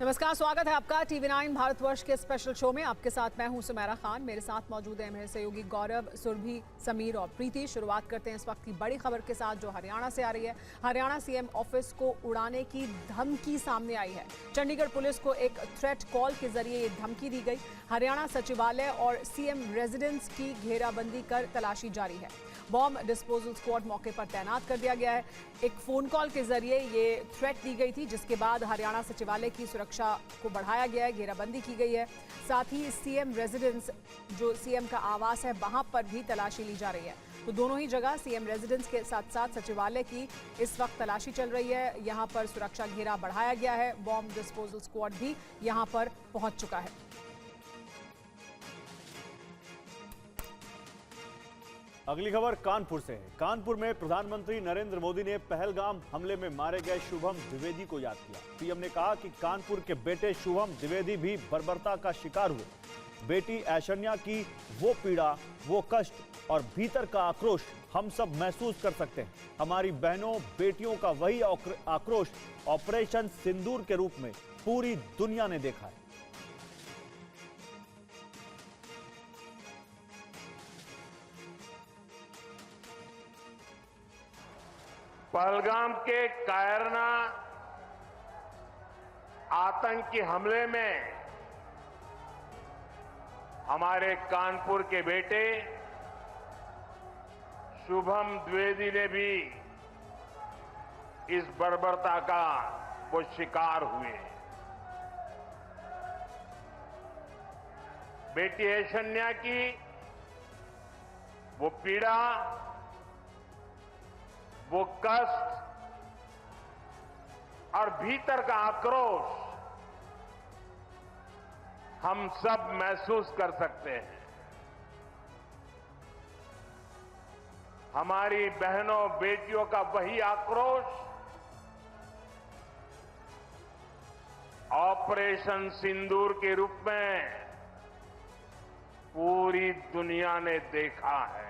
नमस्कार, स्वागत है आपका TV9 भारतवर्ष के स्पेशल शो में। आपके साथ मैं हूं सुमेरा खान। मेरे साथ मौजूद हैं मेरे सहयोगी गौरव, सुरभि, समीर और प्रीति। शुरुआत करते हैं इस वक्त की बड़ी खबर के साथ जो हरियाणा से आ रही है। हरियाणा सीएम ऑफिस को उड़ाने की धमकी सामने आई है। चंडीगढ़ पुलिस को एक थ्रेट कॉल के जरिए ये धमकी दी गई। हरियाणा सचिवालय और सीएम रेजिडेंस की घेराबंदी कर तलाशी जारी है। बॉम्ब डिस्पोजल स्क्वाड मौके पर तैनात कर दिया गया है। एक फोन कॉल के जरिए ये थ्रेट दी गई थी, जिसके बाद हरियाणा सचिवालय की सुरक्षा को बढ़ाया गया है, घेराबंदी की गई है। साथ ही सीएम रेजिडेंस, जो सीएम का आवास है, वहां पर भी तलाशी ली जा रही है। तो दोनों ही जगह सीएम रेजिडेंस के साथ साथ सचिवालय की इस वक्त तलाशी चल रही है। यहां पर सुरक्षा घेरा बढ़ाया गया है। बॉम्ब डिस्पोजल स्क्वाड भी यहां पर पहुंच चुका है। अगली खबर कानपुर से है। कानपुर में प्रधानमंत्री नरेंद्र मोदी ने पहलगाम हमले में मारे गए शुभम द्विवेदी को याद किया। पीएम ने कहा कि कानपुर के बेटे शुभम द्विवेदी भी बर्बरता का शिकार हुए। बेटी ऐश्वर्या की वो पीड़ा, वो कष्ट और भीतर का आक्रोश हम सब महसूस कर सकते हैं। हमारी बहनों बेटियों का वही आक्रोश ऑपरेशन सिंदूर के रूप में पूरी दुनिया ने देखा है। पहलगाम के कायरना आतंकी हमले में हमारे कानपुर के बेटे शुभम द्विवेदी ने भी इस बर्बरता का वो शिकार हुए। बेटी ऐश्वर्या की वो पीड़ा, वो कष्ट और भीतर का आक्रोश हम सब महसूस कर सकते हैं। हमारी बहनों बेटियों का वही आक्रोश ऑपरेशन सिंदूर के रूप में पूरी दुनिया ने देखा है।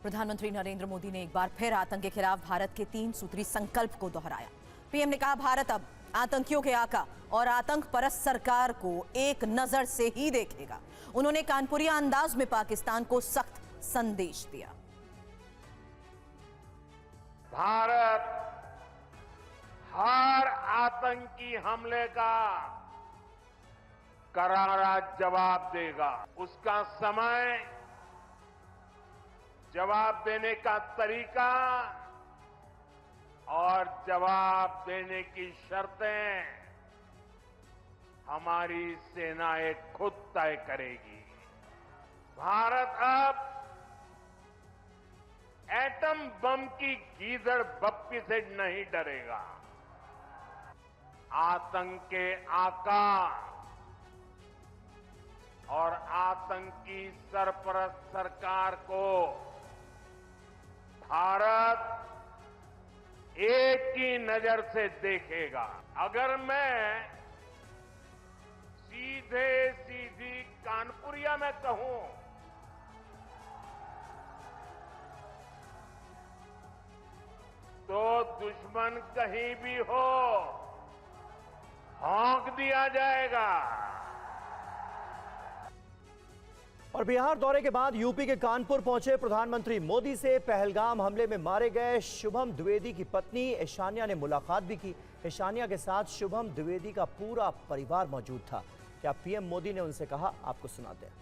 प्रधानमंत्री नरेंद्र मोदी ने एक बार फिर आतंक के खिलाफ भारत के 3 सूत्री संकल्प को दोहराया। पीएम ने कहा, भारत अब आतंकियों के आका और आतंक परस्त सरकार को एक नजर से ही देखेगा। उन्होंने कानपुरिया अंदाज में पाकिस्तान को सख्त संदेश दिया। भारत हर आतंकी हमले का करारा जवाब देगा। उसका समय, जवाब देने का तरीका और जवाब देने की शर्तें हमारी सेनाएं खुद तय करेगी। भारत अब एटम बम की गीदड़ बप्पी से नहीं डरेगा। आतंक के आका और आतंकी सरपरस्त सरकार को भारत एक ही नजर से देखेगा। अगर मैं सीधी कानपुरिया में कहूं तो दुश्मन कहीं भी हो, हाँक दिया जाएगा। और बिहार दौरे के बाद यूपी के कानपुर पहुंचे प्रधानमंत्री मोदी से पहलगाम हमले में मारे गए शुभम द्विवेदी की पत्नी ऐश्वर्या ने मुलाकात भी की। ऐश्वर्या के साथ शुभम द्विवेदी का पूरा परिवार मौजूद था। क्या पीएम मोदी ने उनसे कहा, आपको सुनाते हैं।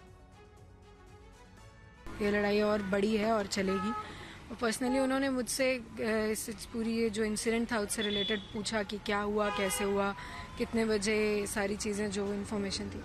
ये लड़ाई और बड़ी है और चलेगी। और पर्सनली उन्होंने मुझसे इस पूरी ये जो इंसिडेंट था उससे रिलेटेड पूछा कि क्या हुआ, कैसे हुआ, कितने बजे, सारी चीज़ें जो इन्फॉर्मेशन थी।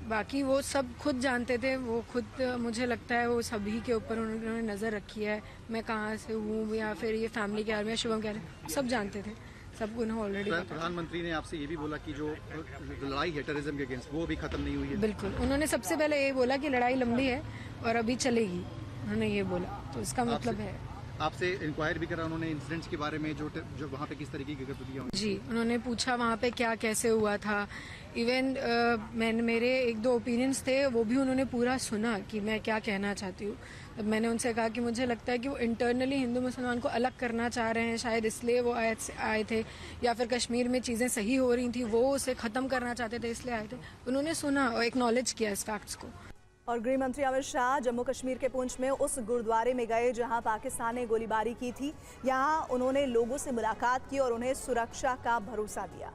बाकी वो सब खुद जानते थे। वो खुद, मुझे लगता है वो सभी के ऊपर उन्होंने नज़र रखी है। मैं कहाँ से हूँ या फिर ये फैमिली के बारे में, शुभम कह रहे, सब जानते थे। सब उन्हें ऑलरेडी। प्रधानमंत्री ने आपसे ये भी बोला कि जो लड़ाई है टेररिज्म के अगेंस्ट, वो भी खत्म नहीं हुई है। बिल्कुल, उन्होंने सबसे पहले ये बोला कि लड़ाई लंबी है और अभी चलेगी। उन्होंने ये बोला, तो इसका मतलब है आपसे इंक्वायर भी करा उन्होंने इंसिडेंट्स के बारे में, जो वहाँ पे किस तरीके की गतिविधियाँ हुई? जी, उन्होंने पूछा वहाँ पे क्या कैसे हुआ था। इवन मेरे एक दो ओपिनियंस थे, वो भी उन्होंने पूरा सुना कि मैं क्या कहना चाहती हूँ। तब मैंने उनसे कहा कि मुझे लगता है कि वो इंटरनली हिंदू मुसलमान को अलग करना चाह रहे हैं, शायद इसलिए वो आए थे, या फिर कश्मीर में चीज़ें सही हो रही थी, वो उसे ख़त्म करना चाहते थे इसलिए आए थे। उन्होंने सुना और एक्नॉलेज किया इस फैक्ट्स को। और गृह मंत्री अमित शाह जम्मू कश्मीर के पुंछ में उस गुरुद्वारे में गए जहां पाकिस्तान ने गोलीबारी की थी। यहां उन्होंने लोगों से मुलाकात की और उन्हें सुरक्षा का भरोसा दिया।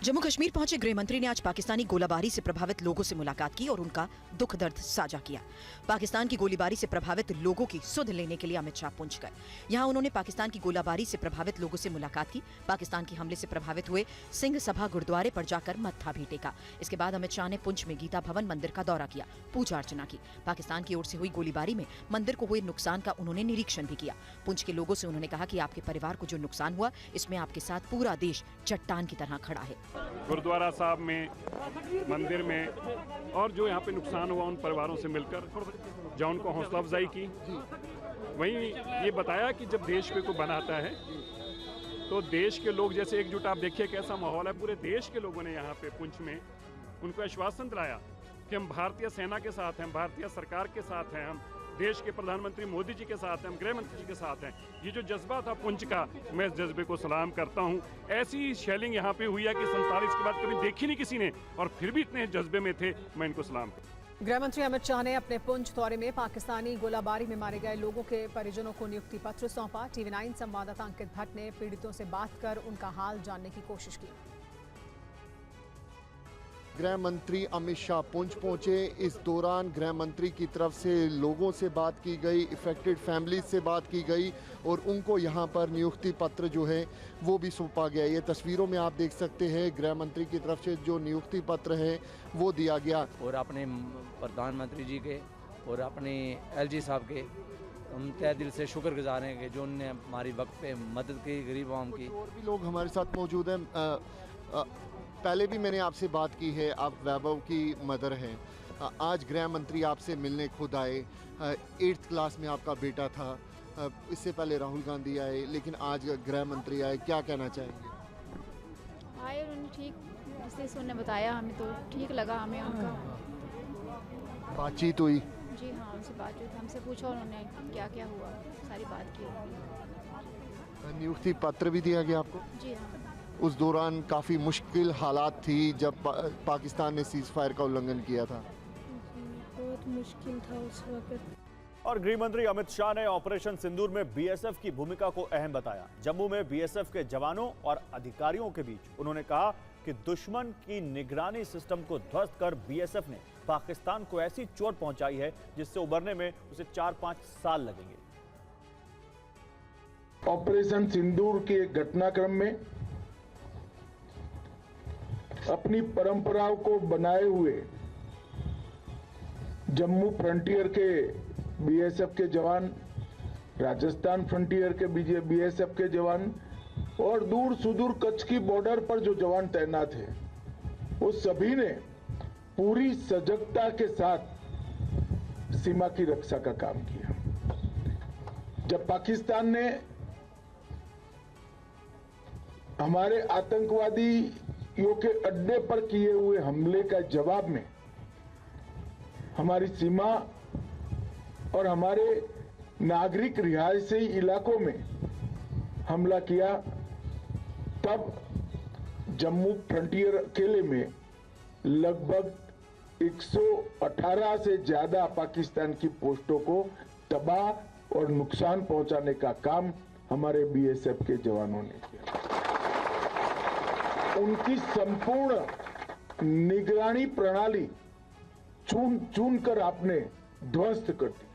जम्मू कश्मीर पहुंचे गृह मंत्री ने आज पाकिस्तानी गोलाबारी से प्रभावित लोगों से मुलाकात की और उनका दुख दर्द साझा किया। पाकिस्तान की गोलीबारी से प्रभावित लोगों की सुध लेने के लिए अमित शाह पुंछ गए। यहां उन्होंने पाकिस्तान की गोलीबारी से प्रभावित लोगों से मुलाकात की। पाकिस्तान के हमले से प्रभावित हुए सिंह सभा गुरुद्वारे पर जाकर मत्था भी टेका। इसके बाद अमित शाह ने पुंछ में गीता भवन मंदिर का दौरा किया, पूजा अर्चना की। पाकिस्तान की ओर से हुई गोलीबारी में मंदिर को हुए नुकसान का उन्होंने निरीक्षण भी किया। पुंछ के लोगों से उन्होंने कहा कि आपके परिवार को जो नुकसान हुआ, इसमें आपके साथ पूरा देश चट्टान की तरह खड़ा है। गुरुद्वारा साहब में, मंदिर में और जो यहाँ पे नुकसान हुआ उन परिवारों से मिलकर जो उनको हौसला अफजाई की। वहीं ये बताया कि जब देश पे कोई बनाता है तो देश के लोग जैसे एकजुट, आप देखिए कैसा माहौल है। पूरे देश के लोगों ने यहाँ पे पुंछ में उनको आश्वासन दिलाया कि हम भारतीय सेना के साथ हैं, भारतीय सरकार के साथ हैं, हम देश के प्रधानमंत्री मोदी जी के साथ हैं, हम गृह मंत्री जी के साथ हैं। ये जो जज्बा था पुंछ का, मैं इस जज्बे को सलाम करता हूँ। ऐसी शेलिंग यहाँ पे हुई है कि 47 के बाद कभी देखी नहीं किसी ने, और फिर भी इतने जज्बे में थे, मैं इनको सलाम करता हूँ। गृह मंत्री अमित शाह ने अपने पुंछ दौरे में पाकिस्तानी गोलाबारी में मारे गए लोगों के परिजनों को नियुक्ति पत्र सौंपा। TV9 संवाददाता अंकित भट्ट ने पीड़ितों से बात कर उनका हाल जानने की कोशिश की। गृह मंत्री अमित शाह पुंछ पहुंचे। इस दौरान गृह मंत्री की तरफ से लोगों से बात की गई, इफेक्टेड फैमिलीज से बात की गई और उनको यहां पर नियुक्ति पत्र जो है वो भी सौंपा गया। ये तस्वीरों में आप देख सकते हैं गृह मंत्री की तरफ से जो नियुक्ति पत्र है वो दिया गया। और अपने प्रधानमंत्री जी के और अपने LG साहब के हम तहे दिल से शुक्रगुजार हैं कि जो उन्होंने हमारी वक्त पे मदद की, गरीब आवाम की। और भी लोग हमारे साथ मौजूद हैं। पहले भी मैंने आपसे बात की है, आप वैभव की मदर हैं। आज गृह मंत्री आपसे मिलने खुद आए। 8th क्लास में आपका बेटा था, इससे पहले राहुल गांधी आए, लेकिन आज गृह मंत्री आए, क्या कहना चाहेंगे? आए उन्होंने ठीक, जैसे उन्होंने बताया हमें तो ठीक लगा हमें उनका। बातचीत हुई? जी हाँ, उनसे बातचीत, हमसे पूछा उन्होंने क्या क्या हुआ, सारी बात की उन्होंने। नियुक्ति पत्र भी दिया गया आपको? जी हाँ। उस दौरान काफ़ी मुश्किल हालात थी जब पाकिस्तान ने सीज फायर का उल्लंघन किया था। बहुत मुश्किल था उस वक्त। और गृह मंत्री अमित शाह ने ऑपरेशन सिंदूर में BSF की भूमिका को अहम बताया। जम्मू में BSF के जवानों और अधिकारियों के बीच उन्होंने कहा कि दुश्मन की निगरानी सिस्टम को ध्वस्त कर BSF ने पाकिस्तान को ऐसी चोट पहुंचाई है जिससे उबरने में उसे 4-5 साल लगेंगे। ऑपरेशन सिंदूर के घटनाक्रम में अपनी परंपराओं को बनाए हुए जम्मू फ्रंटियर के BSF के जवान, राजस्थान फ्रंटियर के BSF के जवान और दूर सुदूर कच्छ की बॉर्डर पर जो जवान तैनात हैं, वो सभी ने पूरी सजगता के साथ सीमा की रक्षा का काम किया। जब पाकिस्तान ने हमारे आतंकवादियों के अड्डे पर किए हुए हमले का जवाब में हमारी सीमा और हमारे नागरिक रिहायशी इलाकों में हमला किया, तब जम्मू फ्रंटियर अकेले में लगभग 118 से ज्यादा पाकिस्तान की पोस्टों को तबाह और नुकसान पहुंचाने का काम हमारे BSF के जवानों ने किया। उनकी संपूर्ण निगरानी प्रणाली चुन कर आपने ध्वस्त कर दी।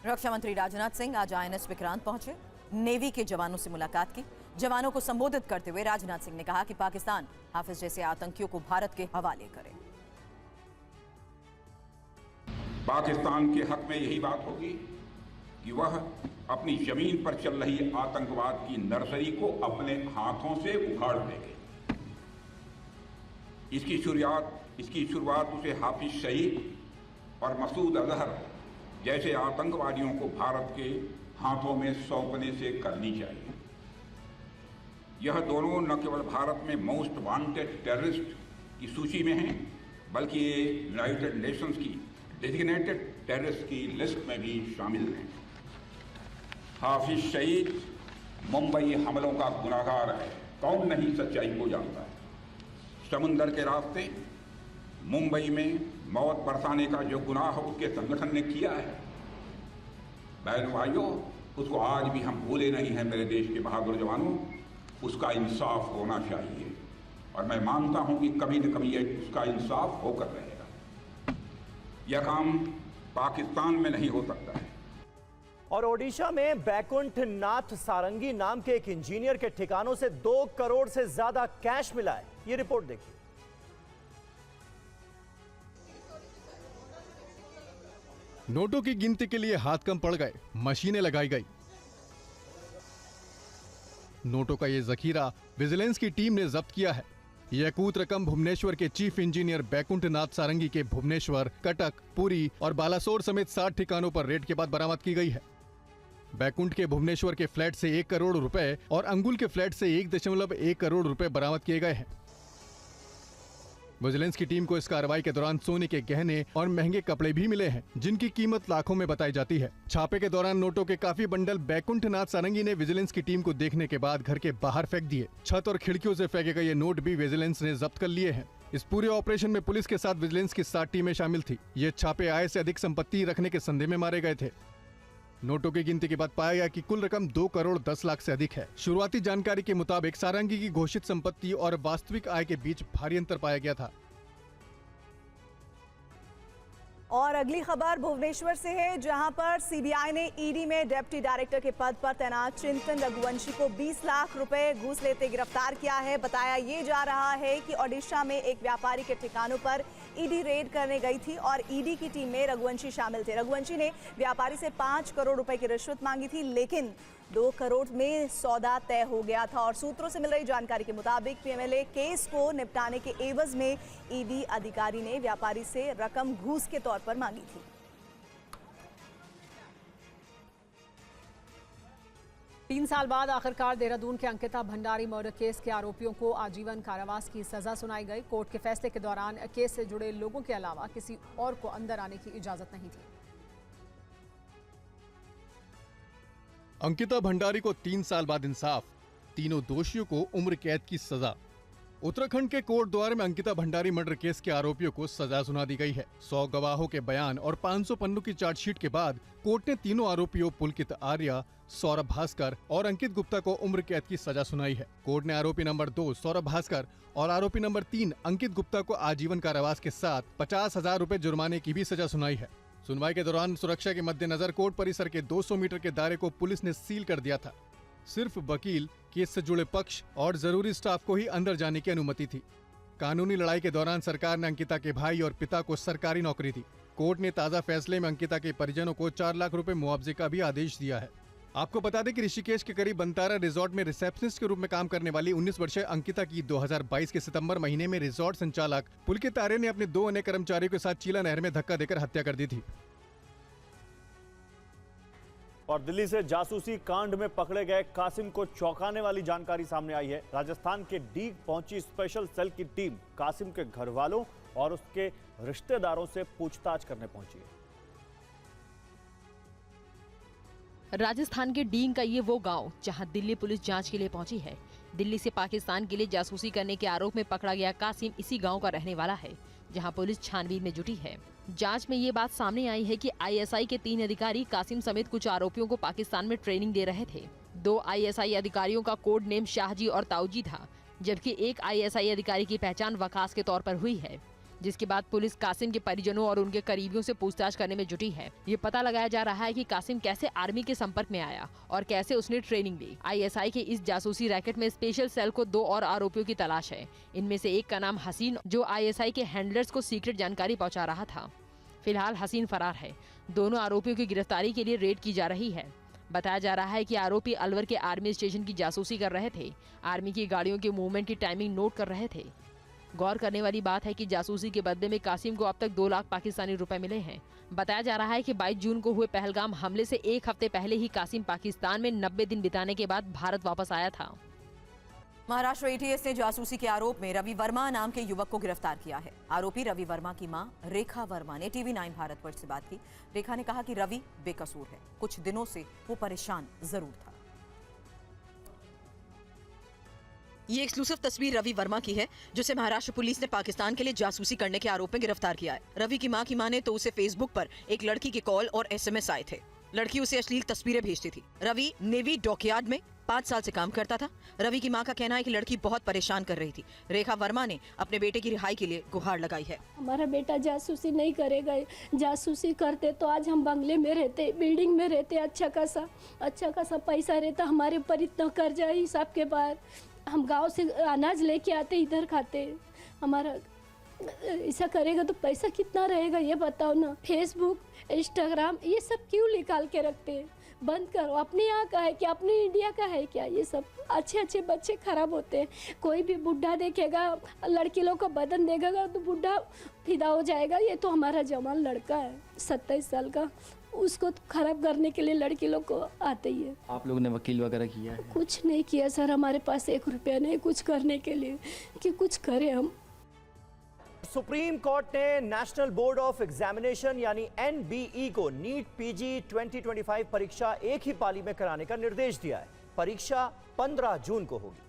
रक्षा मंत्री राजनाथ सिंह आज INS विक्रांत पहुंचे, नेवी के जवानों से मुलाकात की। जवानों को संबोधित करते हुए राजनाथ सिंह ने कहा कि पाकिस्तान हाफिज जैसे आतंकियों को भारत के हवाले करे। पाकिस्तान के हक में यही बात होगी कि वह अपनी जमीन पर चल रही आतंकवाद की नर्सरी को अपने हाथों से उखाड़ देंगे। इसकी शुरुआत उसे हाफिज सईद और मसूद अजहर जैसे आतंकवादियों को भारत के हाथों में सौंपने से करनी चाहिए। यह दोनों न केवल भारत में मोस्ट वांटेड टेररिस्ट की सूची में हैं, बल्कि ये यूनाइटेड नेशंस की डेजिग्नेटेड टेररिस्ट की लिस्ट में भी शामिल हैं। हाफिज सईद मुंबई हमलों का गुनाहगार है, कौन नहीं सच्चाई को जानता है। समुंदर के रास्ते मुंबई में मौत बरसाने का जो गुनाह उसके संगठन ने किया है, बहन भाइयों, उसको आज भी हम भूले नहीं हैं। मेरे देश के बहादुर जवानों, उसका इंसाफ होना चाहिए और मैं मानता हूं कि कभी न कभी उसका इंसाफ होकर रहेगा। यह काम पाकिस्तान में नहीं हो सकता है। और ओडिशा में बैकुंठ नाथ सारंगी नाम के एक इंजीनियर के ठिकानों से 2 करोड़ से ज्यादा कैश मिला है। ये रिपोर्ट देखिए। नोटों की गिनती के लिए हाथ कम पड़ गए, मशीनें लगाई गई। नोटों का ये जखीरा विजिलेंस की टीम ने जब्त किया है। ये अकूत रकम भुवनेश्वर के चीफ इंजीनियर बैकुंठ नाथ सारंगी के भुवनेश्वर, कटक, पुरी और बालासोर समेत 7 ठिकानों पर रेड के बाद बरामद की गई है। बैकुंठ के भुवनेश्वर के फ्लैट से 1 करोड़ रुपए और अंगुल के फ्लैट से 1.1 करोड़ रुपए बरामद किए गए हैं। विजिलेंस की टीम को इस कार्रवाई के दौरान सोने के गहने और महंगे कपड़े भी मिले हैं, जिनकी कीमत लाखों में बताई जाती है। छापे के दौरान नोटों के काफी बंडल बैकुंठ नाथ सारंगी ने विजिलेंस की टीम को देखने के बाद घर के बाहर फेंक दिए। छत और खिड़कियों से फेंके गए ये नोट भी विजिलेंस ने जब्त कर लिए हैं। इस पूरे ऑपरेशन में पुलिस के साथ विजिलेंस की 7 टीमें शामिल थी। ये छापे आय से अधिक संपत्ति रखने के संदेह में मारे गए थे। नोटों की गिनती के बाद पाया गया कि कुल रकम 2 करोड़ 10 लाख से अधिक है। शुरुआती जानकारी के मुताबिक सारंगी की घोषित संपत्ति और वास्तविक आय के बीच भारी अंतर पाया गया था। और अगली खबर भुवनेश्वर से है, जहां पर सीबीआई ने ईडी में डिप्टी डायरेक्टर के पद पर तैनात चिंतन रघुवंशी को 20 लाख रुपए घूस लेते गिरफ्तार किया है। बताया ये जा रहा है कि ओडिशा में एक व्यापारी के ठिकानों पर ईडी रेड करने गई थी और ईडी की टीम में रघुवंशी शामिल थे। रघुवंशी ने व्यापारी से 5 करोड़ रुपए की रिश्वत मांगी थी, लेकिन 2 करोड़ में सौदा तय हो गया था। और सूत्रों से मिल रही जानकारी के मुताबिक पीएमएलए केस को निपटाने के एवज में ईडी अधिकारी ने व्यापारी से रकम घूस के तौर पर मांगी थी। तीन साल बाद आखिरकार देहरादून के अंकिता भंडारी मर्डर केस के आरोपियों को आजीवन कारावास की सजा सुनाई गई। कोर्ट के फैसले के दौरान केस से जुड़े लोगों के अलावा किसी और को अंदर आने की इजाजत नहीं थी। अंकिता भंडारी को 3 साल बाद इंसाफ, तीनों दोषियों को उम्र कैद की सजा। उत्तराखंड के कोर्ट द्वार में अंकिता भंडारी मर्डर केस के आरोपियों को सजा सुना दी गई है। 100 गवाहों के बयान और 500 पन्नों की चार्जशीट के बाद कोर्ट ने तीनों आरोपियों पुलकित आर्या, सौरभ भास्कर और अंकित गुप्ता को उम्र कैद की सजा सुनाई है। कोर्ट ने आरोपी नंबर 2 सौरभ भास्कर और आरोपी नंबर 3 अंकित गुप्ता को आजीवन कारावास के साथ 50,000 रुपए जुर्माने की भी सजा सुनाई है। सुनवाई के दौरान सुरक्षा के मद्देनजर कोर्ट परिसर के 200 मीटर के दायरे को पुलिस ने सील कर दिया था। सिर्फ वकील, केस से जुड़े पक्ष और जरूरी स्टाफ को ही अंदर जाने की अनुमति थी। कानूनी लड़ाई के दौरान सरकार ने अंकिता के भाई और पिता को सरकारी नौकरी दी। कोर्ट ने ताजा फैसले में अंकिता के परिजनों को 4 लाख रुपए मुआवजे का भी आदेश दिया है। आपको बता दें कि ऋषिकेश के करीब बंतारा रिजॉर्ट में रिसेप्शनिस्ट के रूप में काम करने वाली 19 वर्षीय अंकिता की 2022 के सितंबर महीने में रिजॉर्ट संचालक पुलकित आर्य ने अपने 2 अन्य कर्मचारियों के साथ चीला नहर में धक्का देकर हत्या कर दी थी। और दिल्ली से जासूसी कांड में पकड़े गए कासिम को चौंकाने वाली जानकारी सामने आई है। राजस्थान के डीग पहुंची स्पेशल सेल की टीम कासिम के घर वालों और उसके रिश्तेदारों से पूछताछ करने पहुंची है। राजस्थान के डींग का ये वो गांव जहां दिल्ली पुलिस जांच के लिए पहुंची है। दिल्ली से पाकिस्तान के लिए जासूसी करने के आरोप में पकड़ा गया कासिम इसी गांव का रहने वाला है, जहां पुलिस छानबीन में जुटी है। जांच में ये बात सामने आई है कि आईएसआई के 3 अधिकारी कासिम समेत कुछ आरोपियों को पाकिस्तान में ट्रेनिंग दे रहे थे। 2 आईएसआई अधिकारियों का कोड नेम शाहजी और ताऊजी था, जबकि एक आईएसआई अधिकारी की पहचान वकास के तौर पर हुई है। जिसके बाद पुलिस कासिम के परिजनों और उनके करीबियों से पूछताछ करने में जुटी है। ये पता लगाया जा रहा है कि कासिम कैसे आर्मी के संपर्क में आया और कैसे उसने ट्रेनिंग ली। आईएसआई के इस जासूसी रैकेट में स्पेशल सेल को 2 और आरोपियों की तलाश है। इनमें से एक का नाम हसीन, जो आईएसआई के हैंडलर्स को सीक्रेट जानकारी पहुंचा रहा था। फिलहाल हसीन फरार है। दोनों आरोपियों की गिरफ्तारी के लिए रेड की जा रही है। बताया जा रहा है कि आरोपी अलवर के आर्मी स्टेशन की जासूसी कर रहे थे। आर्मी की गाड़ियों की मूवमेंट की टाइमिंग नोट कर रहे थे। गौर करने वाली बात है कि जासूसी के बदले में कासिम को अब तक 2 लाख पाकिस्तानी रुपए मिले हैं। बताया जा रहा है कि 22 जून को हुए पहलगाम हमले से 1 हफ्ते पहले ही कासिम पाकिस्तान में 90 दिन बिताने के बाद भारत वापस आया था। महाराष्ट्र एटीएस ने जासूसी के आरोप में रवि वर्मा नाम के युवक को गिरफ्तार किया है। आरोपी रवि वर्मा की मां रेखा वर्मा ने TV9 भारतवर्ष से बात की। रेखा ने कहा कि रवि बेकसूर है, कुछ दिनों से वो परेशान जरूर था। ये एक्सक्लूसिव तस्वीर रवि वर्मा की है, जिसे महाराष्ट्र पुलिस ने पाकिस्तान के लिए जासूसी करने के आरोप में गिरफ्तार किया है। रवि की मां की माने तो उसे फेसबुक पर एक लड़की के कॉल और SMS आए थे। लड़की उसे अश्लील तस्वीरें भेजती थी। रवि नेवी डॉकयार्ड में 5 साल से काम करता था। रवि की मां का कहना है कि लड़की बहुत परेशान कर रही थी। रेखा वर्मा ने अपने बेटे की रिहाई के लिए गुहार लगाई है। हमारा बेटा जासूसी नहीं करेगा, जासूसी करते तो आज हम बंगले में रहते, बिल्डिंग में रहते, अच्छा खासा पैसा रहता। हमारे ऊपर इतना कर्जा है हिसाब के बाहर। हम गांव से अनाज लेके आते, इधर खाते। हमारा ऐसा करेगा तो पैसा कितना रहेगा ये बताओ ना। फेसबुक, इंस्टाग्राम ये सब क्यों निकाल के रखते हैं? बंद करो। अपने यहाँ का है क्या, अपने इंडिया का है क्या? ये सब अच्छे बच्चे खराब होते हैं। कोई भी बुढ़ा देखेगा, लड़की लोग का बदन देखेगा तो बुढ़ा फिदा हो जाएगा। ये तो हमारा जवान लड़का है 27 साल का, उसको तो खराब करने के लिए लड़की लोग को आते ही है। आप लोगों ने वकील वगैरह किया है? कुछ नहीं किया सर, हमारे पास 1 रुपया नहीं कुछ करने के लिए कि कुछ करें हम। सुप्रीम कोर्ट ने नेशनल बोर्ड ऑफ एग्जामिनेशन यानी NBE को नीट PG 2025 परीक्षा एक ही पाली में कराने का निर्देश दिया है। परीक्षा 15 जून को होगी।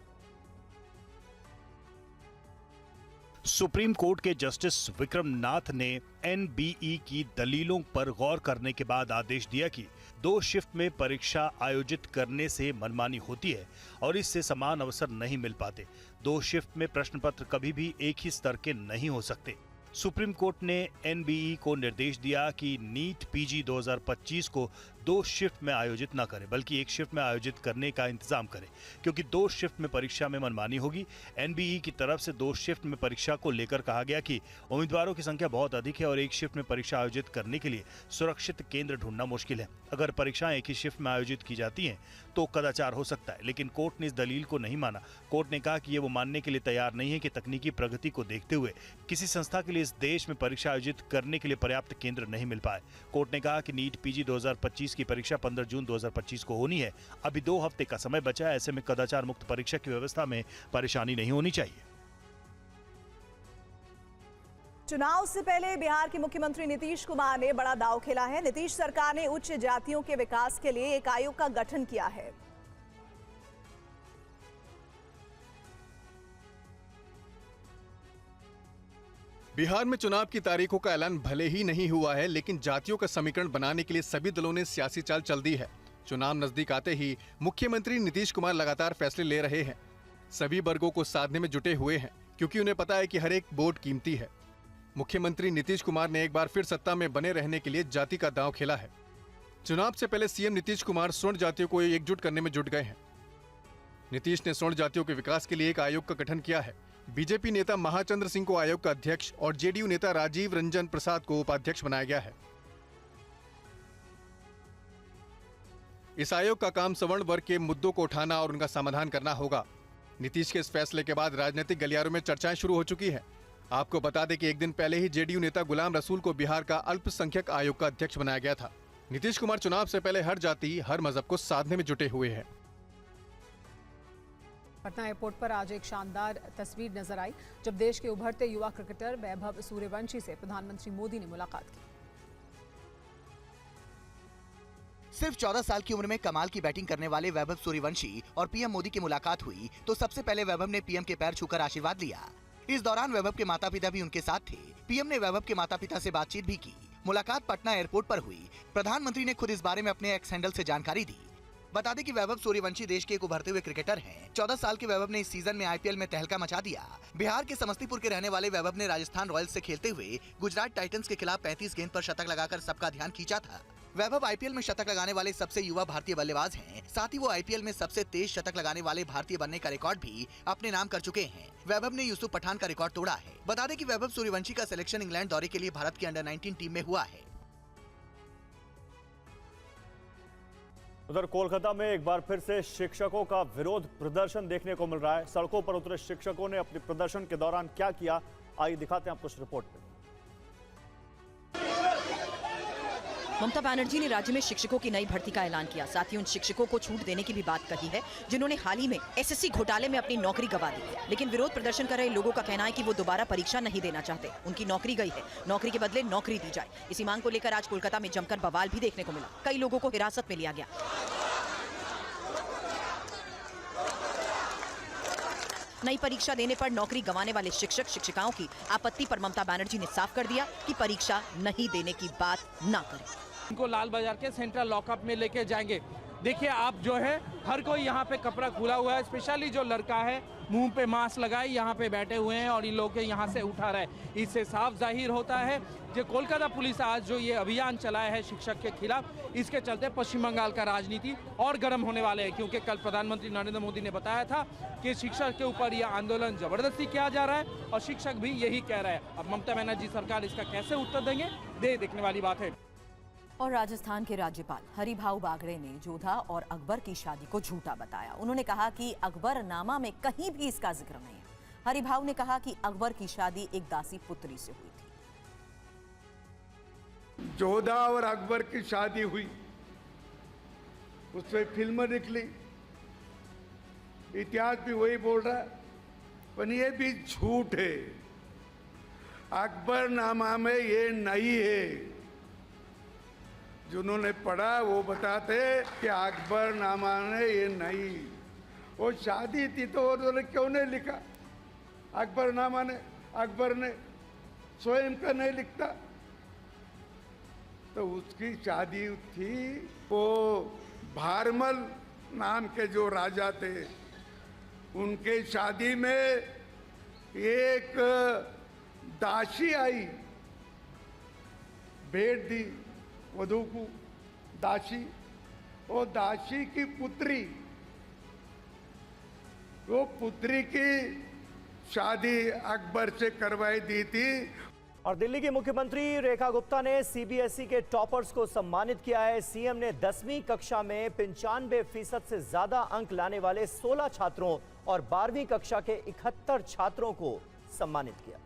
सुप्रीम कोर्ट के जस्टिस विक्रम नाथ ने NBE की दलीलों पर गौर करने के बाद आदेश दिया कि 2 शिफ्ट में परीक्षा आयोजित करने से मनमानी होती है और इससे समान अवसर नहीं मिल पाते। 2 शिफ्ट में प्रश्न पत्र कभी भी एक ही स्तर के नहीं हो सकते। सुप्रीम कोर्ट ने NBE को निर्देश दिया कि नीट PG 2025 को 2 शिफ्ट में आयोजित न करे, बल्कि एक शिफ्ट में आयोजित करने का इंतजाम करे, क्योंकि 2 शिफ्ट में परीक्षा में मनमानी होगी। NBE की तरफ से 2 शिफ्ट में परीक्षा को लेकर कहा गया कि उम्मीदवारों की संख्या बहुत अधिक है और एक शिफ्ट में परीक्षा आयोजित करने के लिए सुरक्षित केंद्र ढूंढना मुश्किल है। अगर परीक्षाएं एक ही शिफ्ट में आयोजित की जाती हैं तो कदाचार हो सकता है, लेकिन कोर्ट ने इस दलील को नहीं माना। कोर्ट ने कहा कि ये वो मानने के लिए तैयार नहीं है कि तकनीकी प्रगति को देखते हुए किसी संस्था के लिए इस देश में परीक्षा आयोजित करने के लिए पर्याप्त केंद्र नहीं मिल पाए। कोर्ट ने कहा कि नीट PG 2025 की परीक्षा 15 जून 2025 को होनी है। अभी 2 हफ्ते का समय बचा है, ऐसे में कदाचार मुक्त परीक्षा की व्यवस्था में परेशानी नहीं होनी चाहिए। चुनाव से पहले बिहार के मुख्यमंत्री नीतीश कुमार ने बड़ा दांव खेला है। नीतीश सरकार ने उच्च जातियों के विकास के लिए एक आयोग का गठन किया है। बिहार में चुनाव की तारीखों का ऐलान भले ही नहीं हुआ है, लेकिन जातियों का समीकरण बनाने के लिए सभी दलों ने सियासी चाल चल दी है। चुनाव नजदीक आते ही मुख्यमंत्री नीतीश कुमार लगातार फैसले ले रहे हैं। सभी वर्गों को साधने में जुटे हुए हैं, क्योंकि उन्हें पता है कि हर एक वोट कीमती है। मुख्यमंत्री नीतीश कुमार ने एक बार फिर सत्ता में बने रहने के लिए जाति का दांव खेला है। चुनाव से पहले सीएम नीतीश कुमार स्वर्ण जातियों को एकजुट करने में जुट गए हैं। नीतीश ने स्वर्ण जातियों के विकास के लिए एक आयोग का गठन किया है। बीजेपी नेता महाचंद्र सिंह को आयोग का अध्यक्ष और जेडीयू नेता राजीव रंजन प्रसाद को उपाध्यक्ष बनाया गया है। इस आयोग का काम सवर्ण वर्ग के मुद्दों को उठाना और उनका समाधान करना होगा। नीतीश के इस फैसले के बाद राजनीतिक गलियारों में चर्चाएं शुरू हो चुकी है। आपको बता दें कि एक दिन पहले ही जेडीयू नेता गुलाम रसूल को बिहार का अल्पसंख्यक आयोग का अध्यक्ष बनाया गया था। नीतीश कुमार चुनाव से पहले हर जाति, हर मजहब को साधने में जुटे हुए हैं। पटना एयरपोर्ट पर आज एक शानदार तस्वीर नजर आई, जब देश के उभरते युवा क्रिकेटर वैभव सूर्यवंशी से प्रधानमंत्री मोदी ने मुलाकात की। सिर्फ 14 साल की उम्र में कमाल की बैटिंग करने वाले वैभव सूर्यवंशी और पीएम मोदी की मुलाकात हुई तो सबसे पहले वैभव ने पीएम के पैर छूकर आशीर्वाद लिया। इस दौरान वैभव के माता पिता भी उनके साथ थे। पीएम ने वैभव के माता पिता से बातचीत भी की। मुलाकात पटना एयरपोर्ट पर हुई। प्रधानमंत्री ने खुद इस बारे में अपने एक्स हैंडल से जानकारी दी। बता दें कि वैभव सूर्यवंशी देश के एक उभरते हुए क्रिकेटर हैं। 14 साल के वैभव ने इस सीजन में आईपीएल में तहलका मचा दिया। बिहार के समस्तीपुर के रहने वाले वैभव ने राजस्थान रॉयल्स से खेलते हुए गुजरात टाइटंस के खिलाफ 35 गेंद पर शतक लगाकर सबका ध्यान खींचा था। वैभव आईपीएल में शतक लगाने वाले सबसे युवा भारतीय बल्लेबाज हैं। साथ ही वो आईपीएल में सबसे तेज शतक लगाने वाले भारतीय बनने का रिकॉर्ड भी अपने नाम कर चुके हैं। वैभव ने यूसुफ पठान का रिकॉर्ड तोड़ा है। बता दें कि वैभव सूर्यवंशी का सिलेक्शन इंग्लैंड दौरे के लिए भारत की अंडर 19 टीम में हुआ है। उधर कोलकाता में एक बार फिर से शिक्षकों का विरोध प्रदर्शन देखने को मिल रहा है। सड़कों पर उतरे शिक्षकों ने अपने प्रदर्शन के दौरान क्या किया, आइए दिखाते हैं आपको इस रिपोर्ट में। ममता बनर्जी ने राज्य में शिक्षकों की नई भर्ती का ऐलान किया। साथ ही उन शिक्षकों को छूट देने की भी बात कही है जिन्होंने हाल ही में एसएससी घोटाले में अपनी नौकरी गंवा दी। लेकिन विरोध प्रदर्शन कर रहे लोगों का कहना है कि वो दोबारा परीक्षा नहीं देना चाहते। उनकी नौकरी गई है, नौकरी के बदले नौकरी दी जाए। इसी मांग को लेकर आज कोलकाता में जमकर बवाल भी देखने को मिला। कई लोगों को हिरासत में लिया गया। नई परीक्षा देने पर नौकरी गंवाने वाले शिक्षक शिक्षिकाओं की आपत्ति पर ममता बनर्जी ने साफ कर दिया कि परीक्षा नहीं देने की बात ना करें। उनको लाल बाजार के सेंट्रल लॉकअप में लेके जाएंगे। देखिए आप जो है हर कोई यहाँ पे कपड़ा खुला हुआ है, स्पेशली जो लड़का है मुंह पे मास्क लगाए यहाँ पे बैठे हुए हैं और इन लोगों के यहाँ से उठा रहे हैं। इससे साफ जाहिर होता है जो कोलकाता पुलिस आज जो ये अभियान चलाया है शिक्षक के खिलाफ, इसके चलते पश्चिम बंगाल का राजनीति और गर्म होने वाले हैं। क्योंकि कल प्रधानमंत्री नरेंद्र मोदी ने बताया था कि शिक्षक के ऊपर यह आंदोलन जबरदस्ती किया जा रहा है और शिक्षक भी यही कह रहा है। अब ममता बनर्जी सरकार इसका कैसे उत्तर देंगे देखने वाली बात है। और राजस्थान के राज्यपाल हरिभाऊ बागड़े ने जोधा और अकबर की शादी को झूठा बताया। उन्होंने कहा कि अकबरनामा में कहीं भी इसका जिक्र नहीं है। हरिभाऊ ने कहा कि अकबर की शादी एक दासी पुत्री से हुई थी। जोधा और अकबर की शादी हुई, उससे फिल्म निकली, इतिहास भी वही बोल रहा है, पर ये भी झूठ है। अकबरनामा में ये नहीं है। जिन्होंने पढ़ा वो बताते कि अकबरनामा ने ये नहीं, वो शादी थी तो उन्होंने क्यों नहीं लिखा? अकबरनामा ने, अकबर ने स्वयं का नहीं लिखता, तो उसकी शादी थी। वो भारमल नाम के जो राजा थे उनके शादी में एक दासी आई, भेंट दी वधू को दासी, वो दासी की पुत्री, वो पुत्री की शादी अकबर से करवाई दी थी। और दिल्ली की मुख्यमंत्री रेखा गुप्ता ने सीबीएसई के टॉपर्स को सम्मानित किया है। सीएम ने 10वीं कक्षा में 95% से ज्यादा अंक लाने वाले 16 छात्रों और 12वीं कक्षा के 71 छात्रों को सम्मानित किया।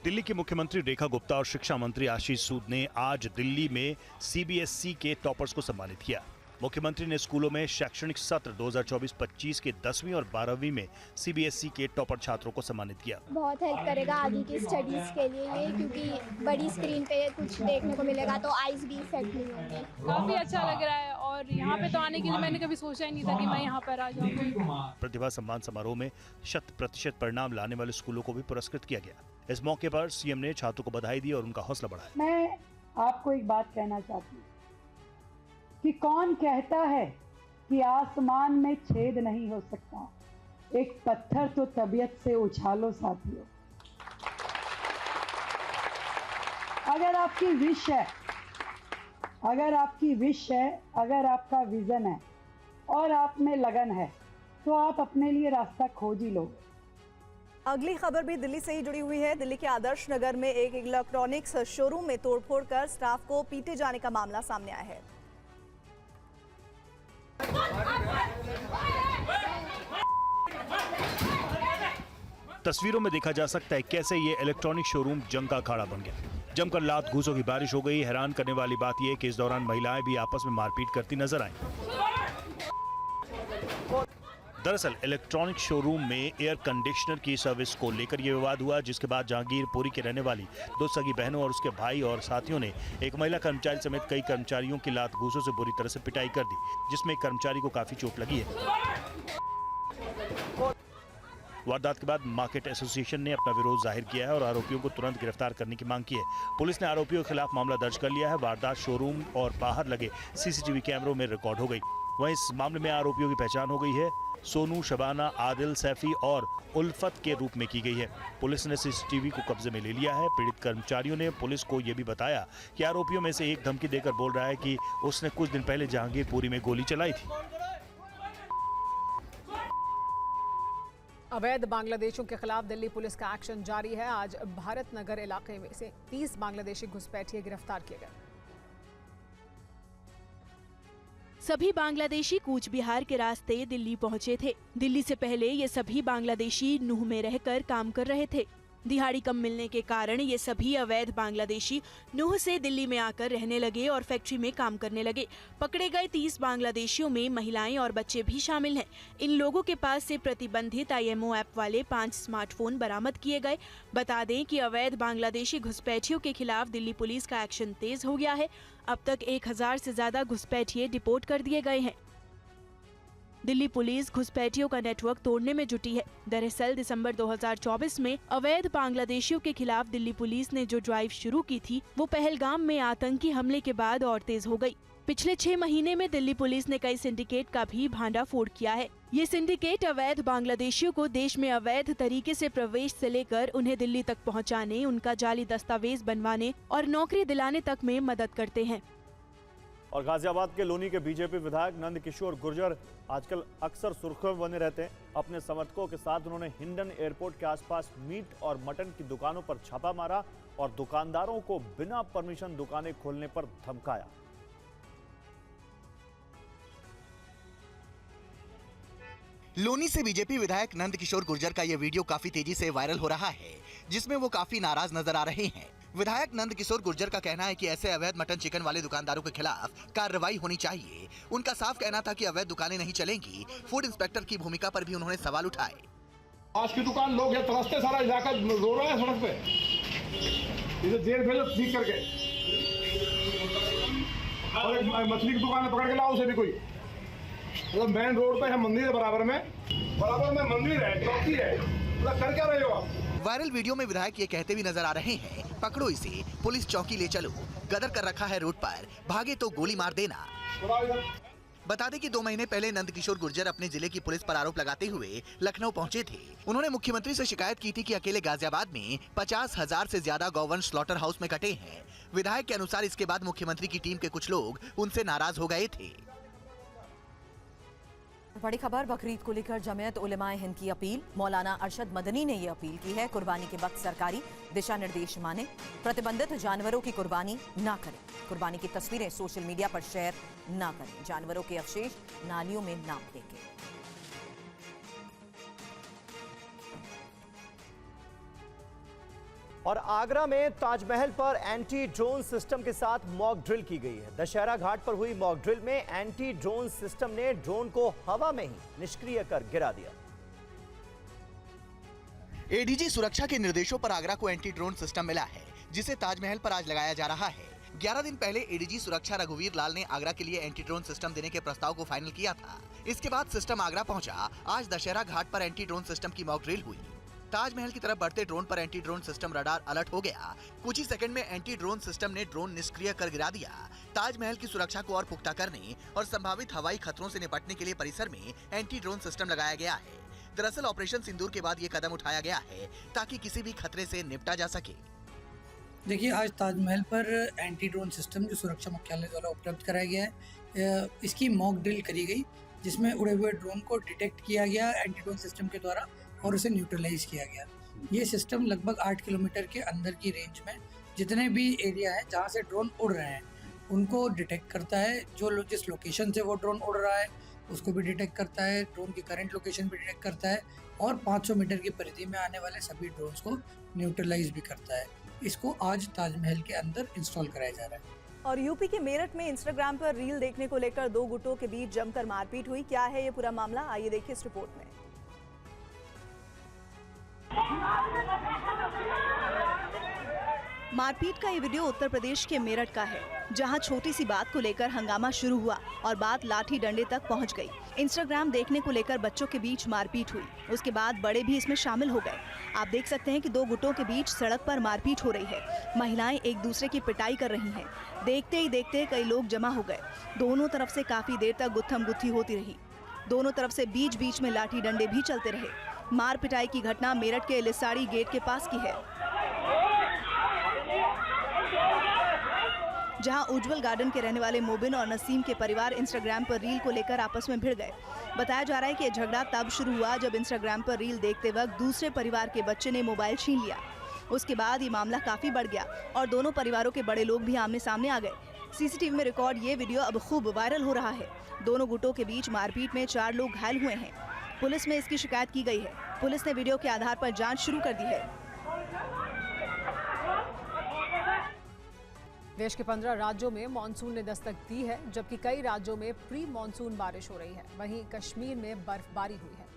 दिल्ली की मुख्यमंत्री रेखा गुप्ता और शिक्षा मंत्री आशीष सूद ने आज दिल्ली में सीबीएसई के टॉपर्स को सम्मानित किया। मुख्यमंत्री ने स्कूलों में शैक्षणिक सत्र 2024-25 के 10वीं और 12वीं में सीबीएसई के टॉपर छात्रों को सम्मानित किया। बहुत हेल्प करेगा आगे की स्टडीज के लिए ये, क्योंकि बड़ी स्क्रीन पे कुछ देखने को मिलेगा तो आईज भी इफेक्ट नहीं होंगे। काफी अच्छा लग रहा है और यहाँ पे तो आने के लिए मैंने कभी सोचा ही नहीं था कि मैं यहाँ पर आ जाऊंगी। प्रतिभा सम्मान समारोह में 100% परिणाम लाने वाले स्कूलों को भी पुरस्कृत किया गया। इस मौके पर सीएम ने छात्रों को बधाई दी और उनका हौसला बढ़ाया। मैं आपको एक बात कहना चाहती हूँ कि कौन कहता है कि आसमान में छेद नहीं हो सकता, एक पत्थर तो तबीयत से उछालो साथियों। अगर आपकी विश है, अगर आपकी विश है, अगर आपका विजन है और आप में लगन है तो आप अपने लिए रास्ता खोज ही लो। अगली खबर भी दिल्ली से ही जुड़ी हुई है। दिल्ली के आदर्श नगर में एक इलेक्ट्रॉनिक्स शोरूम में तोड़फोड़ कर स्टाफ को पीटे जाने का मामला सामने आया है। तस्वीरों में देखा जा सकता है कैसे ये इलेक्ट्रॉनिक शोरूम जंग का अखाड़ा बन गया। जमकर लात घूसों की बारिश हो गई। हैरान करने वाली बात यह कि इस दौरान महिलाएं भी आपस में मारपीट करती नजर आईं। दरअसल इलेक्ट्रॉनिक शोरूम में एयर कंडीशनर की सर्विस को लेकर यह विवाद हुआ, जिसके बाद जहांगीरपुरी के रहने वाली 2 सगी बहनों और उसके भाई और साथियों ने एक महिला कर्मचारी समेत कई कर्मचारियों की लात घूसों से बुरी तरह से पिटाई कर दी, जिसमें एक कर्मचारी को काफी चोट लगी है। वारदात के बाद मार्केट एसोसिएशन ने अपना विरोध जाहिर किया है और आरोपियों को तुरंत गिरफ्तार करने की मांग की है। पुलिस ने आरोपियों के खिलाफ मामला दर्ज कर लिया है। वारदात शोरूम और बाहर लगे सीसीटीवी कैमरों में रिकॉर्ड हो गई। वहीं इस मामले में आरोपियों की पहचान हो गई है। सोनू, शबाना, आदिल, सैफी और उल्फत के रूप में की गई है। पुलिस ने सीसीटीवी को कब्जे में ले लिया है। पीड़ित कर्मचारियों ने पुलिस को यह भी बताया कि आरोपियों में से एक धमकी देकर बोल रहा है कि उसने कुछ दिन पहले जहांगीरपुरी में गोली चलाई थी। अवैध बांग्लादेशियों के खिलाफ दिल्ली पुलिस का एक्शन जारी है। आज भारत नगर इलाके में से 30 बांग्लादेशी घुसपैठिए गिरफ्तार किए गए। सभी बांग्लादेशी कूच बिहार के रास्ते दिल्ली पहुंचे थे। दिल्ली से पहले ये सभी बांग्लादेशी नूह में रहकर काम कर रहे थे। दिहाड़ी कम मिलने के कारण ये सभी अवैध बांग्लादेशी नूह से दिल्ली में आकर रहने लगे और फैक्ट्री में काम करने लगे। पकड़े गए 30 बांग्लादेशियों में महिलाएं और बच्चे भी शामिल हैं। इन लोगों के पास से प्रतिबंधित IMO ऐप वाले 5 स्मार्टफोन बरामद किए गए। बता दें कि अवैध बांग्लादेशी घुसपैठियों के खिलाफ दिल्ली पुलिस का एक्शन तेज हो गया है। अब तक 1000 से ज्यादा घुसपैठिए डिपोर्ट कर दिए गए हैं। दिल्ली पुलिस घुसपैठियों का नेटवर्क तोड़ने में जुटी है। दरअसल दिसंबर 2024 में अवैध बांग्लादेशियों के खिलाफ दिल्ली पुलिस ने जो ड्राइव शुरू की थी वो पहलगाम में आतंकी हमले के बाद और तेज हो गई। पिछले 6 महीने में दिल्ली पुलिस ने कई सिंडिकेट का भी भांडाफोड़ किया है। ये सिंडिकेट अवैध बांग्लादेशियों को देश में अवैध तरीके से प्रवेश से लेकर उन्हें दिल्ली तक पहुंचाने, उनका जाली दस्तावेज बनवाने और नौकरी दिलाने तक में मदद करते हैं। और गाजियाबाद के लोनी के बीजेपी विधायक नंद किशोर गुर्जर आजकल अक्सर सुर्खियों में बने रहते हैं। अपने समर्थकों के साथ उन्होंने हिंडन एयरपोर्ट के आसपास मीट और मटन की दुकानों पर छापा मारा और दुकानदारों को बिना परमिशन दुकानें खोलने पर धमकाया। लोनी से बीजेपी विधायक नंद किशोर गुर्जर का ये वीडियो काफी तेजी से वायरल हो रहा है, जिसमें वो काफी नाराज नजर आ रहे हैं। विधायक नंद किशोर गुर्जर का कहना है कि ऐसे अवैध मटन चिकन वाले दुकानदारों के खिलाफ कार्रवाई होनी चाहिए। उनका साफ कहना था कि अवैध दुकानें नहीं चलेंगी। फूड इंस्पेक्टर की भूमिका पर भी उन्होंने सवाल उठाए। आज की दुकान लोग ये तरसते सारा इलाका रो रहे हैं सड़क पे, इसे जेल भेजो ठीक करके। और एक मछली की दुकान पकड़ के लाओ, उसे भी कोई मतलब मेन रोड पे है, मंदिर है बराबर में मंदिर है, चौकी है, मतलब कर क्या रहे हो आप? वायरल वीडियो में विधायक ये कहते भी नजर आ रहे हैं, पकड़ो इसे, पुलिस चौकी ले चलो, गदर कर रखा है रोड पर, भागे तो गोली मार देना। बता दें कि 2 महीने पहले नंद किशोर गुर्जर अपने जिले की पुलिस पर आरोप लगाते हुए लखनऊ पहुंचे थे। उन्होंने मुख्यमंत्री से शिकायत की थी कि अकेले गाजियाबाद में 50,000 से ज्यादा गौवंश स्लॉटर हाउस में कटे हैं। विधायक के अनुसार इसके बाद मुख्यमंत्री की टीम के कुछ लोग उनसे नाराज हो गए थे। बड़ी खबर, बकरीद को लेकर जमीयत उलेमाए हिंद की अपील। मौलाना अरशद मदनी ने ये अपील की है, कुर्बानी के वक्त सरकारी दिशा निर्देश माने, प्रतिबंधित जानवरों की कुर्बानी ना करें, कुर्बानी की तस्वीरें सोशल मीडिया पर शेयर ना करें, जानवरों के अवशेष नालियों में ना फेंकें। और आगरा में ताजमहल पर एंटी ड्रोन सिस्टम के साथ मॉक ड्रिल की गई है। दशहरा घाट पर हुई मॉक ड्रिल में एंटी ड्रोन सिस्टम ने ड्रोन को हवा में ही निष्क्रिय कर गिरा दिया। एडीजी सुरक्षा के निर्देशों पर आगरा को एंटी ड्रोन सिस्टम मिला है, जिसे ताजमहल पर आज लगाया जा रहा है। 11 दिन पहले एडीजी सुरक्षा रघुवीर लाल ने आगरा के लिए एंटी ड्रोन सिस्टम देने के प्रस्ताव को फाइनल किया था। इसके बाद सिस्टम आगरा पहुंचा। आज दशहरा घाट पर एंटी ड्रोन सिस्टम की मॉक ड्रिल हुई। ताजमहल की तरफ बढ़ते ड्रोन पर anti drone system radar alert हो गया। कुछ ही सेकंड में एंटी ड्रोन सिस्टम ने ड्रोन निष्क्रिय कर गिरा दिया। ताजमहल की सुरक्षा को और पुख्ता करने और संभावित हवाई खतरों से निपटने के लिए परिसर में एंटी ड्रोन सिस्टम लगाया गया है। दरअसल ऑपरेशन सिंदूर के बाद ये कदम उठाया गया है ताकि किसी भी खतरे से निपटा जा सके। देखिए, आज ताजमहल पर एंटी ड्रोन सिस्टम जो सुरक्षा मुख्यालय द्वारा उपलब्ध कराया गया है, इसकी मॉक ड्रिल करी गई, जिसमें उड़े हुए ड्रोन को डिटेक्ट किया गया एंटी ड्रोन सिस्टम के द्वारा और उसे न्यूट्रलाइज किया गया। ये सिस्टम लगभग 8 किलोमीटर के अंदर की रेंज में जितने भी एरिया है जहाँ से ड्रोन उड़ रहे हैं उनको डिटेक्ट करता है। जिस लोकेशन से वो ड्रोन उड़ रहा है उसको भी डिटेक्ट करता है, ड्रोन की करंट लोकेशन भी डिटेक्ट करता है और 500 मीटर की परिधि में आने वाले सभी ड्रोन्स को न्यूट्रलाइज भी करता है। इसको आज ताजमहल के अंदर इंस्टॉल कराया जा रहा है। और यूपी के मेरठ में इंस्टाग्राम पर रील देखने को लेकर 2 गुटों के बीच जमकर मारपीट हुई। क्या है ये पूरा मामला, आइए देखिए इस रिपोर्ट में। मारपीट का ये वीडियो उत्तर प्रदेश के मेरठ का है, जहां छोटी सी बात को लेकर हंगामा शुरू हुआ और बात लाठी डंडे तक पहुंच गई। इंस्टाग्राम देखने को लेकर बच्चों के बीच मारपीट हुई, उसके बाद बड़े भी इसमें शामिल हो गए। आप देख सकते हैं कि 2 गुटों के बीच सड़क पर मारपीट हो रही है। महिलाएं एक दूसरे की पिटाई कर रही हैं। देखते ही देखते कई लोग जमा हो गए। दोनों तरफ से काफी देर तक गुत्थम गुत्थी होती रही। दोनों तरफ से बीच बीच में लाठी डंडे भी चलते रहे। मार पिटाई की घटना मेरठ के लिसाड़ी गेट के पास की है, जहां उज्जवल गार्डन के रहने वाले मोबिन और नसीम के परिवार इंस्टाग्राम पर रील को लेकर आपस में भिड़ गए। बताया जा रहा है कि यह झगड़ा तब शुरू हुआ जब इंस्टाग्राम पर रील देखते वक्त दूसरे परिवार के बच्चे ने मोबाइल छीन लिया। उसके बाद ये मामला काफी बढ़ गया और दोनों परिवारों के बड़े लोग भी आमने सामने आ गए। सीसीटीवी में रिकॉर्ड ये वीडियो अब खूब वायरल हो रहा है। दोनों गुटों के बीच मारपीट में 4 लोग घायल हुए हैं। पुलिस में इसकी शिकायत की गई है। पुलिस ने वीडियो के आधार पर जांच शुरू कर दी है। देश के 15 राज्यों में मानसून ने दस्तक दी है, जबकि कई राज्यों में प्री मानसून बारिश हो रही है। वहीं कश्मीर में बर्फबारी हुई है।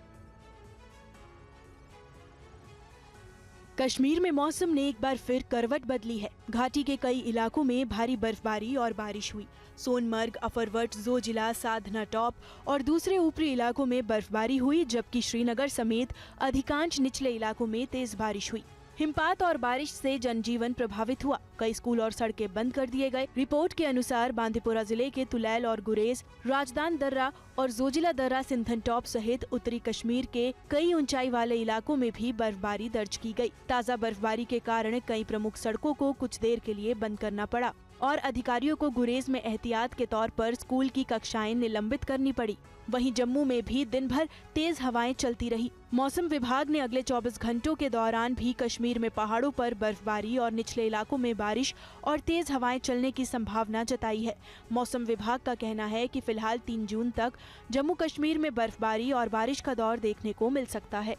कश्मीर में मौसम ने एक बार फिर करवट बदली है। घाटी के कई इलाकों में भारी बर्फबारी और बारिश हुई। सोनमर्ग, अफरवट, जोजिला, साधना टॉप और दूसरे ऊपरी इलाकों में बर्फबारी हुई, जबकि श्रीनगर समेत अधिकांश निचले इलाकों में तेज बारिश हुई। हिमपात और बारिश से जनजीवन प्रभावित हुआ। कई स्कूल और सड़कें बंद कर दिए गए। रिपोर्ट के अनुसार बांदीपुरा जिले के तुलैल और गुरेज, राजदान दर्रा और जोजिला दर्रा, सिंथन टॉप सहित उत्तरी कश्मीर के कई ऊंचाई वाले इलाकों में भी बर्फबारी दर्ज की गई। ताज़ा बर्फबारी के कारण कई प्रमुख सड़कों को कुछ देर के लिए बंद करना पड़ा और अधिकारियों को गुरेज में एहतियात के तौर पर स्कूल की कक्षाएं निलंबित करनी पड़ी। वहीं जम्मू में भी दिन भर तेज हवाएं चलती रही। मौसम विभाग ने अगले 24 घंटों के दौरान भी कश्मीर में पहाड़ों पर बर्फबारी और निचले इलाकों में बारिश और तेज हवाएं चलने की संभावना जताई है। मौसम विभाग का कहना है कि फिलहाल 3 जून तक जम्मू कश्मीर में बर्फबारी और बारिश का दौर देखने को मिल सकता है।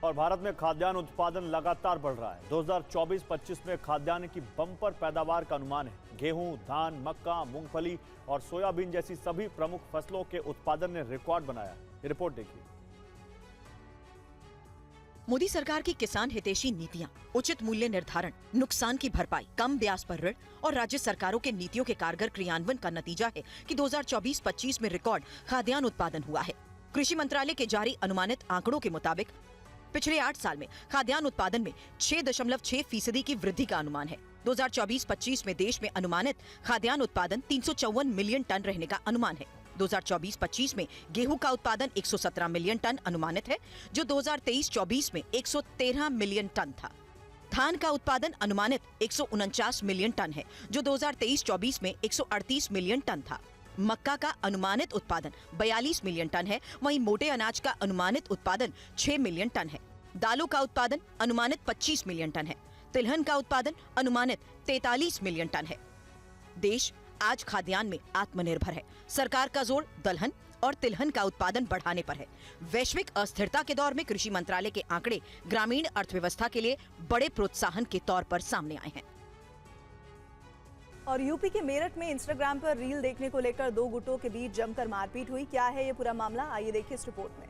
और भारत में खाद्यान्न उत्पादन लगातार बढ़ रहा है। 2024-25 में खाद्यान्न की बम्पर पैदावार का अनुमान है। गेहूं, धान, मक्का, मूंगफली और सोयाबीन जैसी सभी प्रमुख फसलों के उत्पादन ने रिकॉर्ड बनाया। ये रिपोर्ट देखिए। मोदी सरकार की किसान हितैषी नीतियां, उचित मूल्य निर्धारण, नुकसान की भरपाई, कम ब्याज पर ऋण और राज्य सरकारों के नीतियों के कारगर क्रियान्वयन का नतीजा है कि 2024-25 में रिकॉर्ड खाद्यान्न उत्पादन हुआ है। कृषि मंत्रालय के जारी अनुमानित आंकड़ों के मुताबिक पिछले 8 साल में खाद्यान्न उत्पादन में 6.6% की वृद्धि का अनुमान है। 2024-25 में देश में अनुमानित खाद्यान्न उत्पादन 354 मिलियन टन रहने का अनुमान है। 2024-25 में गेहूं का उत्पादन 117 मिलियन टन अनुमानित है, जो 2023-24 में 113 मिलियन टन था। धान का उत्पादन अनुमानित 149 मिलियन टन है, जो 2023-24 में 138 मिलियन टन था। मक्का का अनुमानित उत्पादन 42 मिलियन टन है, वहीं मोटे अनाज का अनुमानित उत्पादन 6 मिलियन टन है। दालों का उत्पादन अनुमानित 25 मिलियन टन है। तिलहन का उत्पादन अनुमानित 43 मिलियन टन है। देश आज खाद्यान्न में आत्मनिर्भर है। सरकार का जोर दलहन और तिलहन का उत्पादन बढ़ाने पर है। वैश्विक अस्थिरता के दौर में कृषि मंत्रालय के आंकड़े ग्रामीण अर्थव्यवस्था के लिए बड़े प्रोत्साहन के तौर पर सामने आए हैं। और यूपी के मेरठ में इंस्टाग्राम पर रील देखने को लेकर 2 गुटों के बीच जमकर मारपीट हुई। क्या है ये पूरा मामला, आइए देखिए इस रिपोर्ट में।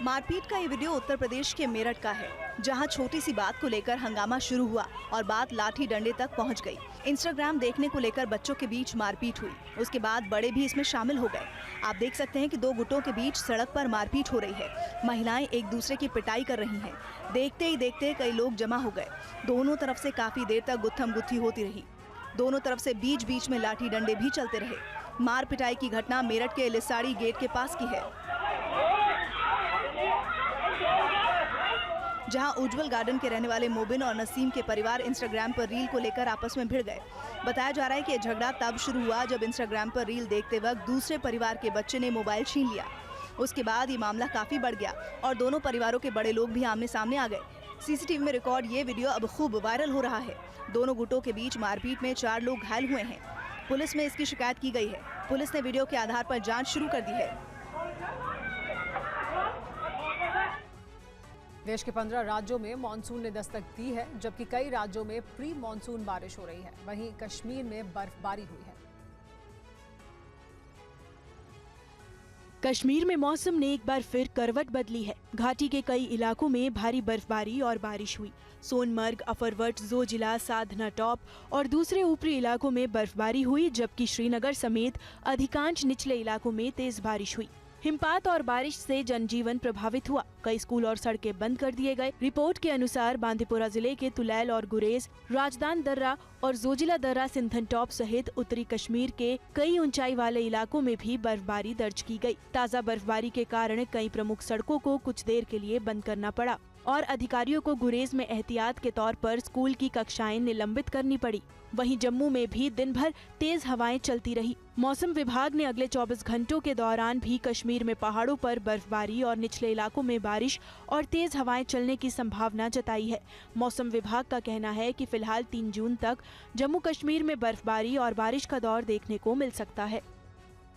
मारपीट का ये वीडियो उत्तर प्रदेश के मेरठ का है, जहां छोटी सी बात को लेकर हंगामा शुरू हुआ और बात लाठी डंडे तक पहुंच गई। इंस्टाग्राम देखने को लेकर बच्चों के बीच मारपीट हुई, उसके बाद बड़े भी इसमें शामिल हो गए। आप देख सकते हैं कि 2 गुटों के बीच सड़क पर मारपीट हो रही है। महिलाएं एक दूसरे की पिटाई कर रही हैं। देखते ही देखते कई लोग जमा हो गए। दोनों तरफ से काफी देर तक गुत्थम गुत्थी होती रही। दोनों तरफ से बीच बीच में लाठी डंडे भी चलते रहे। मार पिटाई की घटना मेरठ के लिसाड़ी गेट के पास की है, जहां उज्जवल गार्डन के रहने वाले मोबिन और नसीम के परिवार इंस्टाग्राम पर रील को लेकर आपस में भिड़ गए। बताया जा रहा है कि ये झगड़ा तब शुरू हुआ जब इंस्टाग्राम पर रील देखते वक्त दूसरे परिवार के बच्चे ने मोबाइल छीन लिया। उसके बाद ये मामला काफी बढ़ गया और दोनों परिवारों के बड़े लोग भी आमने सामने आ गए। सीसीटीवी में रिकॉर्ड ये वीडियो अब खूब वायरल हो रहा है। दोनों गुटों के बीच मारपीट में 4 लोग घायल हुए हैं। पुलिस में इसकी शिकायत की गई है। पुलिस ने वीडियो के आधार पर जांच शुरू कर दी है। देश के 15 राज्यों में मानसून ने दस्तक दी है, जबकि कई राज्यों में प्री मानसून बारिश हो रही है। वहीं कश्मीर में बर्फबारी हुई है। कश्मीर में मौसम ने एक बार फिर करवट बदली है। घाटी के कई इलाकों में भारी बर्फबारी और बारिश हुई। सोनमर्ग, अफरवट, जोजिला, साधना टॉप और दूसरे ऊपरी इलाकों में बर्फबारी हुई, जबकि श्रीनगर समेत अधिकांश निचले इलाकों में तेज बारिश हुई। हिमपात और बारिश से जनजीवन प्रभावित हुआ। कई स्कूल और सड़कें बंद कर दिए गए। रिपोर्ट के अनुसार बांदीपुरा जिले के तुलैल और गुरेज, राजदान दर्रा और जोजिला दर्रा, सिंथन टॉप सहित उत्तरी कश्मीर के कई ऊंचाई वाले इलाकों में भी बर्फबारी दर्ज की गई। ताज़ा बर्फबारी के कारण कई प्रमुख सड़कों को कुछ देर के लिए बंद करना पड़ा और अधिकारियों को गुरेज में एहतियात के तौर पर स्कूल की कक्षाएं निलंबित करनी पड़ी। वहीं जम्मू में भी दिन भर तेज हवाएं चलती रही। मौसम विभाग ने अगले 24 घंटों के दौरान भी कश्मीर में पहाड़ों पर बर्फबारी और निचले इलाकों में बारिश और तेज हवाएं चलने की संभावना जताई है। मौसम विभाग का कहना है कि फिलहाल 3 जून तक जम्मू कश्मीर में बर्फबारी और बारिश का दौर देखने को मिल सकता है।